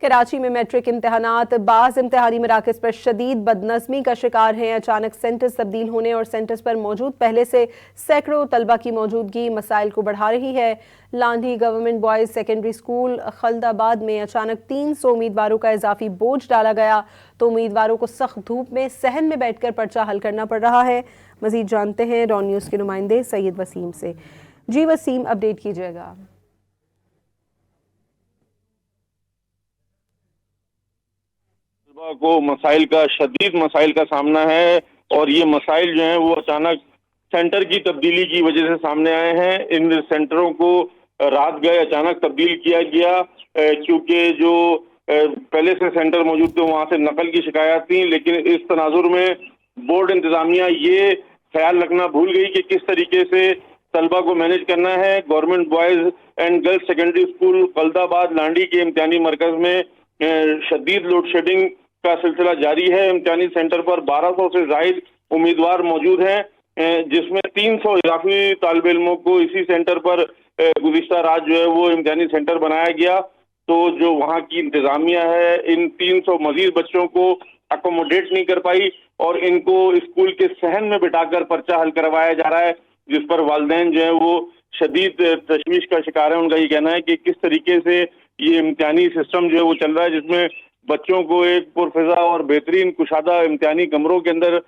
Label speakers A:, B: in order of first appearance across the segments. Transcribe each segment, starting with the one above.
A: کراچی میں میٹرک امتحانات بعض امتحانی مراکز پر شدید بدنظمی کا شکار ہیں۔ اچانک سینٹرز تبدیل ہونے اور سینٹرز پر موجود پہلے سے سینکڑوں طلبہ کی موجودگی مسائل کو بڑھا رہی ہے۔ Landhi government boys secondary school Khuldabad میں اچانک 300 امیدواروں کا اضافی بوجھ ڈالا گیا تو امیدواروں کو سخت دھوپ میں صحن میں بیٹھ کر پرچہ حل کرنا پڑ رہا ہے۔ مزید جانتے ہیں رون نیوز کے نمائندے سید وسیم سے۔ جی وسیم، اپڈیٹ کیجئے گا۔
B: کو شدید مسائل کا سامنا ہے اور یہ مسائل جو ہیں وہ اچانک سینٹر کی تبدیلی کی وجہ سے سامنے آئے ہیں۔ ان سینٹروں کو رات گئے اچانک تبدیل کیا گیا کیونکہ جو پہلے سے سینٹر موجود تھے وہاں سے نقل کی شکایات تھیں، لیکن اس تناظر میں بورڈ انتظامیہ یہ خیال رکھنا بھول گئی کہ کس طریقے سے طلبہ کو مینج کرنا ہے۔ Government boys and girls secondary school Khuldabad Landhi کے امتحانی مرکز میں شدید لوڈ شیڈنگ کا سلسلہ جاری ہے۔ امتحانی سینٹر پر 1200 سے زائد امیدوار موجود ہیں، جس میں 300 اضافی طالب علموں کو اسی سینٹر پر گزشتہ رات جو ہے وہ امتحانی سینٹر بنایا گیا۔ تو جو وہاں کی انتظامیہ ہے ان 300 مزید بچوں کو اکوموڈیٹ نہیں کر پائی اور ان کو اسکول کے صحن میں بٹھا کر پرچہ حل کروایا جا رہا ہے، جس پر والدین جو ہیں وہ شدید تشویش کا شکار ہے۔ ان کا یہ کہنا ہے کہ کس طریقے سے یہ امتحانی سسٹم جو ہے وہ چل رہا ہے، جس میں بچوں کو ایک پرفضا اور بہترین کشادہ امتحانی کمروں کے اندر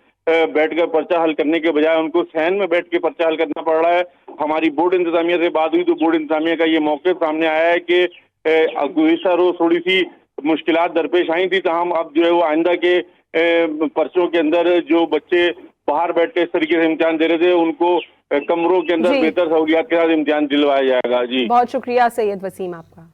B: بیٹھ کر پرچہ حل کرنے کے بجائے ان کو صحن میں بیٹھ کے پرچہ حل کرنا پڑ رہا ہے۔ ہماری بورڈ انتظامیہ سے بات ہوئی تو بورڈ انتظامیہ کا یہ موقف سامنے آیا ہے کہ گزشتہ روز تھوڑی سی مشکلات درپیش آئی تھی، تاہم اب جو ہے وہ آئندہ کے پرچوں کے اندر جو بچے باہر بیٹھ کے اس طریقے سے امتحان دے رہے تھے ان کو کمروں کے اندر بہتر سہولیات کے ساتھ امتحان دلوایا جائے گا۔ جی
A: بہت شکریہ سید وسیم آپ کا۔